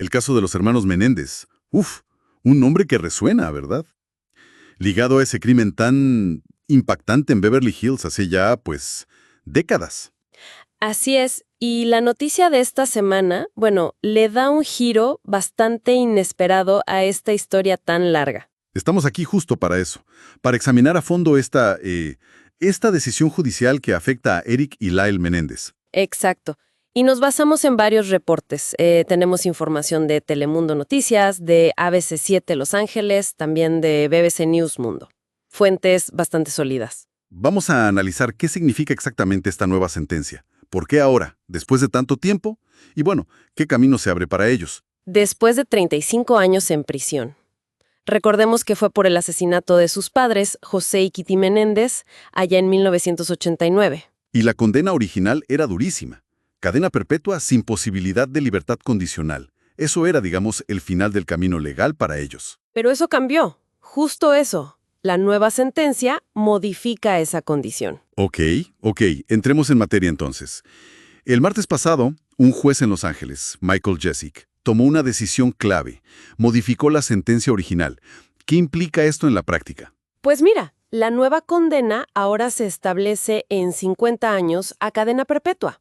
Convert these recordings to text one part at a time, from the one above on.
El caso de los hermanos Menéndez. Uf, un nombre que resuena, ¿verdad? Ligado a ese crimen tan impactante en Beverly Hills hace ya, pues, décadas. Así es, y la noticia de esta semana, bueno, le da un giro bastante inesperado a esta historia tan larga. Estamos aquí justo para eso, para examinar a fondo esta decisión judicial que afecta a Eric y Lyle Menéndez. Exacto. Y nos basamos en varios reportes. Tenemos información de Telemundo Noticias, de ABC7 Los Ángeles, también de BBC News Mundo. Fuentes bastante sólidas. Vamos a analizar qué significa exactamente esta nueva sentencia. ¿Por qué ahora, después de tanto tiempo? Y bueno, ¿qué camino se abre para ellos? Después de 35 años en prisión. Recordemos que fue por el asesinato de sus padres, José y Kitty Menéndez, allá en 1989. Y la condena original era durísima. Cadena perpetua sin posibilidad de libertad condicional. Eso era, digamos, el final del camino legal para ellos. Pero eso cambió. Justo eso. La nueva sentencia modifica esa condición. Ok, entremos en materia entonces. El martes pasado, un juez en Los Ángeles, Michael Jessic, tomó una decisión clave. Modificó la sentencia original. ¿Qué implica esto en la práctica? Pues mira, la nueva condena ahora se establece en 50 años a cadena perpetua.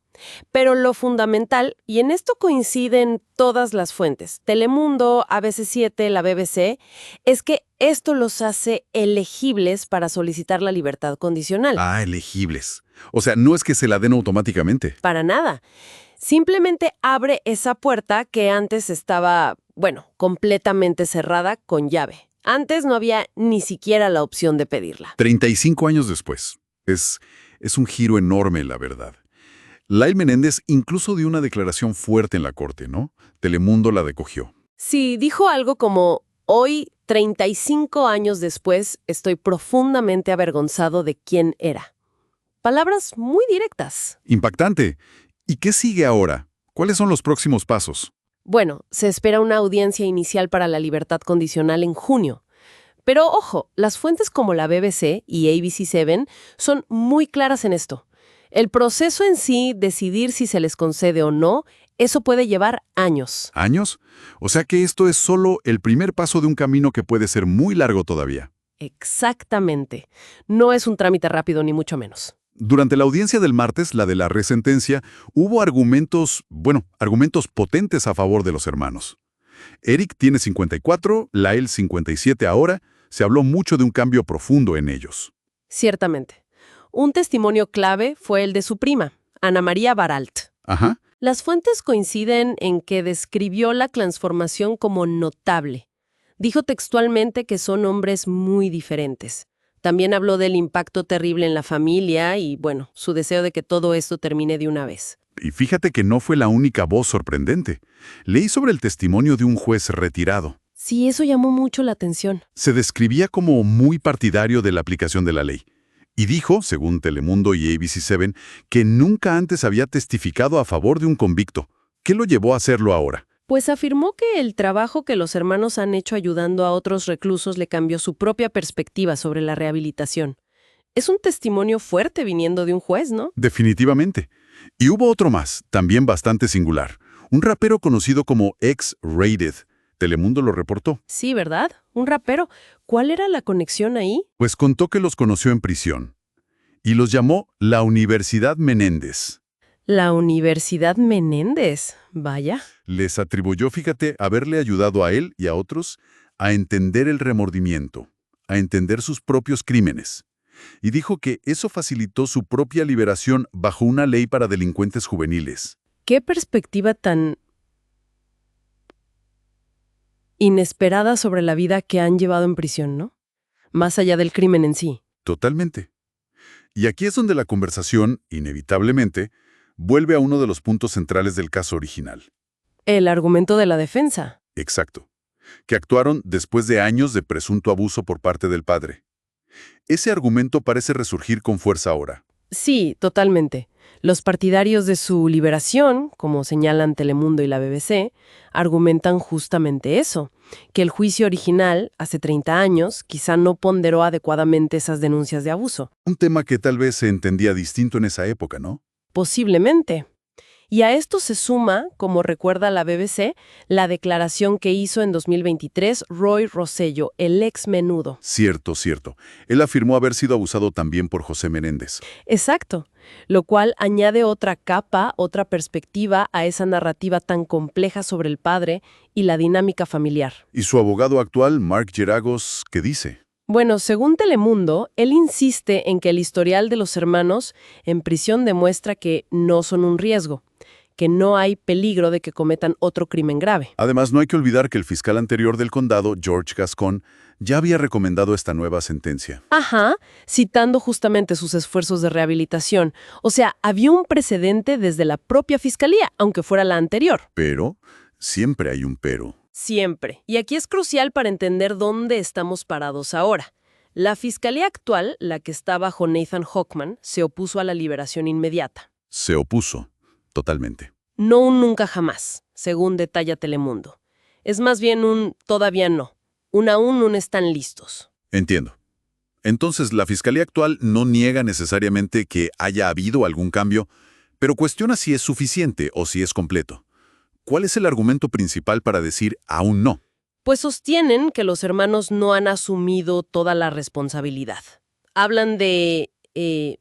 Pero lo fundamental, y en esto coinciden todas las fuentes, Telemundo, ABC7, la BBC, es que esto los hace elegibles para solicitar la libertad condicional. Ah, elegibles. O sea, no es que se la den automáticamente. Para nada. Simplemente abre esa puerta que antes estaba, completamente cerrada con llave. Antes no había ni siquiera la opción de pedirla. 35 años después. Es un giro enorme, la verdad. Lyle Menéndez incluso dio una declaración fuerte en la corte, ¿no? Telemundo la recogió. Sí, dijo algo como, hoy, 35 años después, estoy profundamente avergonzado de quién era. Palabras muy directas. Impactante. ¿Y qué sigue ahora? ¿Cuáles son los próximos pasos? Bueno, se espera una audiencia inicial para la libertad condicional en junio. Pero ojo, las fuentes como la BBC y ABC7 son muy claras en esto. El proceso en sí, decidir si se les concede o no, eso puede llevar años. ¿Años? O sea que esto es solo el primer paso de un camino que puede ser muy largo todavía. Exactamente. No es un trámite rápido ni mucho menos. Durante la audiencia del martes, la de la resentencia, hubo argumentos potentes a favor de los hermanos. Eric tiene 54, Lyle 57 ahora. Se habló mucho de un cambio profundo en ellos. Ciertamente. Un testimonio clave fue el de su prima, Ana María Baralt. Ajá. Las fuentes coinciden en que describió la transformación como notable. Dijo textualmente que son hombres muy diferentes. También habló del impacto terrible en la familia y, su deseo de que todo esto termine de una vez. Y fíjate que no fue la única voz sorprendente. Leí sobre el testimonio de un juez retirado. Sí, eso llamó mucho la atención. Se describía como muy partidario de la aplicación de la ley. Y dijo, según Telemundo y ABC7, que nunca antes había testificado a favor de un convicto. ¿Qué lo llevó a hacerlo ahora? Pues afirmó que el trabajo que los hermanos han hecho ayudando a otros reclusos le cambió su propia perspectiva sobre la rehabilitación. Es un testimonio fuerte viniendo de un juez, ¿no? Definitivamente. Y hubo otro más, también bastante singular. Un rapero conocido como X-Rated. Telemundo lo reportó. Sí, ¿verdad? Un rapero. ¿Cuál era la conexión ahí? Pues contó que los conoció en prisión. Y los llamó la Universidad Menéndez. La Universidad Menéndez. Vaya. Les atribuyó, fíjate, haberle ayudado a él y a otros a entender el remordimiento, a entender sus propios crímenes. Y dijo que eso facilitó su propia liberación bajo una ley para delincuentes juveniles. ¿Qué perspectiva tan inesperada sobre la vida que han llevado en prisión, ¿no? Más allá del crimen en sí. Totalmente. Y aquí es donde la conversación, inevitablemente, vuelve a uno de los puntos centrales del caso original. El argumento de la defensa. Exacto. Que actuaron después de años de presunto abuso por parte del padre. Ese argumento parece resurgir con fuerza ahora. Sí, totalmente. Los partidarios de su liberación, como señalan Telemundo y la BBC, argumentan justamente eso, que el juicio original, hace 30 años, quizá no ponderó adecuadamente esas denuncias de abuso. Un tema que tal vez se entendía distinto en esa época, ¿no? Posiblemente. Y a esto se suma, como recuerda la BBC, la declaración que hizo en 2023 Roy Rosselló, el ex Menudo. Cierto, cierto. Él afirmó haber sido abusado también por José Menéndez. Exacto, lo cual añade otra capa, otra perspectiva a esa narrativa tan compleja sobre el padre y la dinámica familiar. ¿Y su abogado actual, Mark Geragos, qué dice? Bueno, según Telemundo, él insiste en que el historial de los hermanos en prisión demuestra que no son un riesgo, que no hay peligro de que cometan otro crimen grave. Además, no hay que olvidar que el fiscal anterior del condado, George Gascon, ya había recomendado esta nueva sentencia. Ajá, citando justamente sus esfuerzos de rehabilitación. O sea, había un precedente desde la propia fiscalía, aunque fuera la anterior. Pero, siempre hay un pero. Siempre. Y aquí es crucial para entender dónde estamos parados ahora. La fiscalía actual, la que está bajo Nathan Hochman, se opuso a la liberación inmediata. Se opuso, totalmente. No un nunca jamás, según detalla Telemundo. Es más bien un todavía no. Un aún no están listos. Entiendo. Entonces, la fiscalía actual no niega necesariamente que haya habido algún cambio, pero cuestiona si es suficiente o si es completo. ¿Cuál es el argumento principal para decir aún no? Pues sostienen que los hermanos no han asumido toda la responsabilidad. Hablan de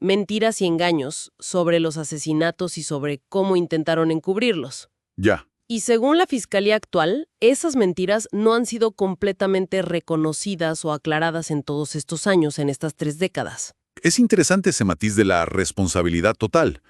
mentiras y engaños sobre los asesinatos y sobre cómo intentaron encubrirlos. Ya. Y según la fiscalía actual, esas mentiras no han sido completamente reconocidas o aclaradas en todos estos años, en estas 3 décadas. Es interesante ese matiz de la responsabilidad total,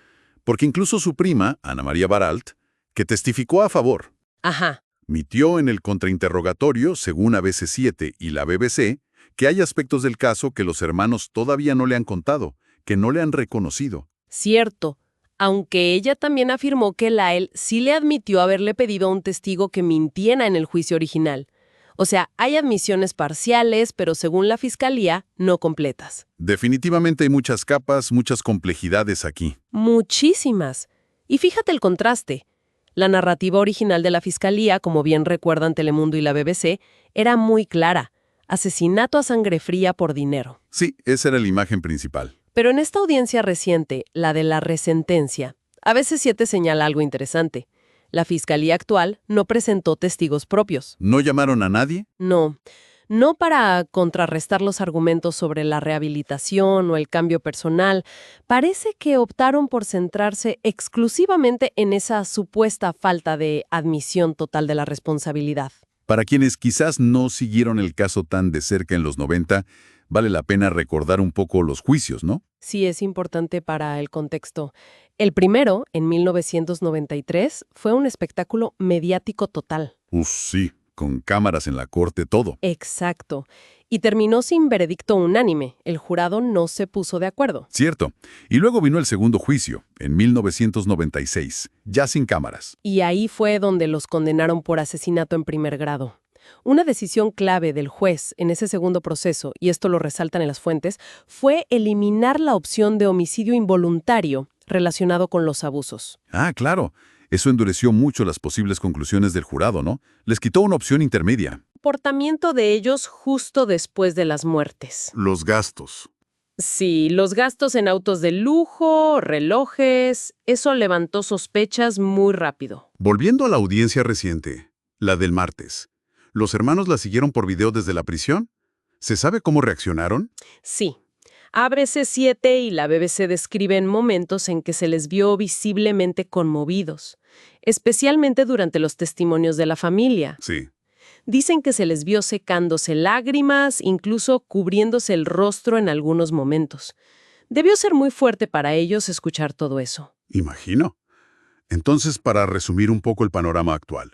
porque incluso su prima, Ana María Baralt, que testificó a favor, Ajá. admitió en el contrainterrogatorio, según ABC7 y la BBC, que hay aspectos del caso que los hermanos todavía no le han contado, que no le han reconocido. Cierto, aunque ella también afirmó que Lyle sí le admitió haberle pedido a un testigo que mintiera en el juicio original. O sea, hay admisiones parciales, pero según la fiscalía, no completas. Definitivamente hay muchas capas, muchas complejidades aquí. Muchísimas. Y fíjate el contraste. La narrativa original de la fiscalía, como bien recuerdan Telemundo y la BBC, era muy clara. Asesinato a sangre fría por dinero. Sí, esa era la imagen principal. Pero en esta audiencia reciente, la de la resentencia, ABC7 señala algo interesante. La fiscalía actual no presentó testigos propios. ¿No llamaron a nadie? No para contrarrestar los argumentos sobre la rehabilitación o el cambio personal. Parece que optaron por centrarse exclusivamente en esa supuesta falta de admisión total de la responsabilidad. Para quienes quizás no siguieron el caso tan de cerca en los 90, vale la pena recordar un poco los juicios, ¿no? Sí, es importante para el contexto. El primero, en 1993, fue un espectáculo mediático total. Sí, con cámaras en la corte, todo. Exacto. Y terminó sin veredicto unánime. El jurado no se puso de acuerdo. Cierto. Y luego vino el segundo juicio, en 1996, ya sin cámaras. Y ahí fue donde los condenaron por asesinato en primer grado. Una decisión clave del juez en ese segundo proceso, y esto lo resaltan en las fuentes, fue eliminar la opción de homicidio involuntario relacionado con los abusos. Ah, claro. Eso endureció mucho las posibles conclusiones del jurado, ¿no? Les quitó una opción intermedia. Comportamiento de ellos justo después de las muertes. Los gastos. Sí, los gastos en autos de lujo, relojes, eso levantó sospechas muy rápido. Volviendo a la audiencia reciente, la del martes, ¿los hermanos la siguieron por video desde la prisión? ¿Se sabe cómo reaccionaron? Sí. ABC7 y la BBC describen momentos en que se les vio visiblemente conmovidos, especialmente durante los testimonios de la familia. Sí. Dicen que se les vio secándose lágrimas, incluso cubriéndose el rostro en algunos momentos. Debió ser muy fuerte para ellos escuchar todo eso. Imagino. Entonces, para resumir un poco el panorama actual,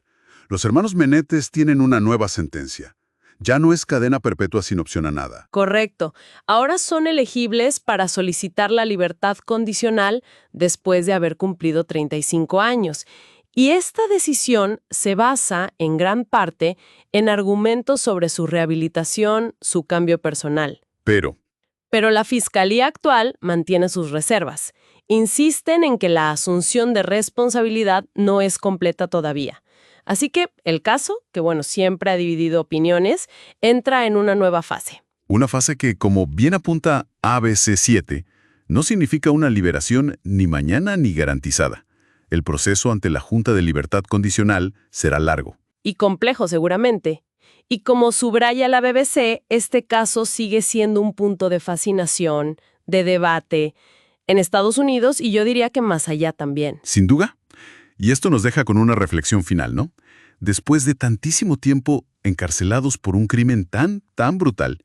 los hermanos Menéndez tienen una nueva sentencia. Ya no es cadena perpetua sin opción a nada. Correcto. Ahora son elegibles para solicitar la libertad condicional después de haber cumplido 35 años. Y esta decisión se basa, en gran parte, en argumentos sobre su rehabilitación, su cambio personal. Pero la Fiscalía actual mantiene sus reservas. Insisten en que la asunción de responsabilidad no es completa todavía. Así que el caso, que siempre ha dividido opiniones, entra en una nueva fase. una fase que, como bien apunta ABC7, no significa una liberación ni mañana ni garantizada. El proceso ante la Junta de Libertad Condicional será largo. Y complejo seguramente. Y como subraya la BBC, este caso sigue siendo un punto de fascinación, de debate, en Estados Unidos y yo diría que más allá también. Sin duda. Y esto nos deja con una reflexión final, ¿no? Después de tantísimo tiempo encarcelados por un crimen tan brutal,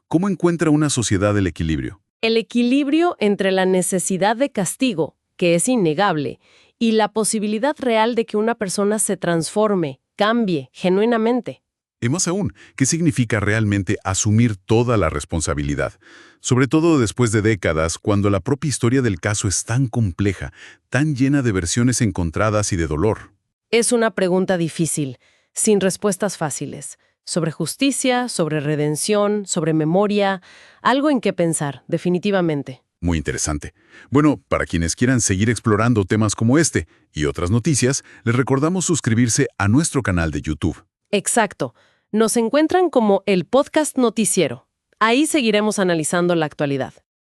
¿cómo encuentra una sociedad el equilibrio? El equilibrio entre la necesidad de castigo, que es innegable, y la posibilidad real de que una persona se transforme, cambie, genuinamente. Y más aún, ¿qué significa realmente asumir toda la responsabilidad? Sobre todo después de décadas, cuando la propia historia del caso es tan compleja, tan llena de versiones encontradas y de dolor. Es una pregunta difícil, sin respuestas fáciles. Sobre justicia, sobre redención, sobre memoria, algo en qué pensar, definitivamente. Muy interesante. Bueno, para quienes quieran seguir explorando temas como este y otras noticias, les recordamos suscribirse a nuestro canal de YouTube. Exacto. Nos encuentran como el Podcast Noticiero. Ahí seguiremos analizando la actualidad.